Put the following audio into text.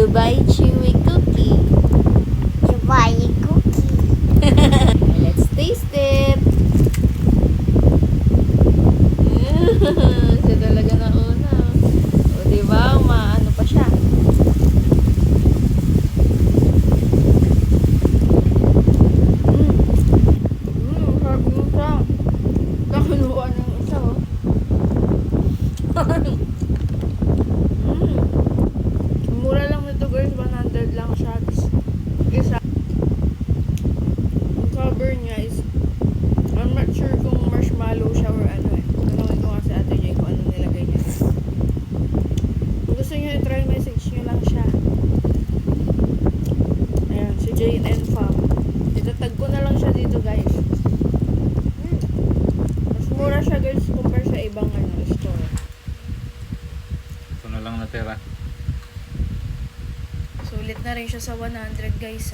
Dubai Chewy Cookie. Dubai cookie. Let's taste it. Siya talaga na una. O diba, maano pa siya. Sarap mo siya. Nakaluwa ng isa, oh. Mura lang nito guys, 100 lang siya. Isa. Yung cover niya is, I'm not sure kung marshmallow siya or ano eh. Tanongin ko nga si Ate Jay kung ano nilagay niya. Kung gusto niyo i-try, message niyo lang siya. Ayan, si Jane and Fam. Itatag ko na lang siya dito guys. Mas mura siya guys compare sa ibang store. Ito na lang natira. Sulit na rin siya sa 100 guys.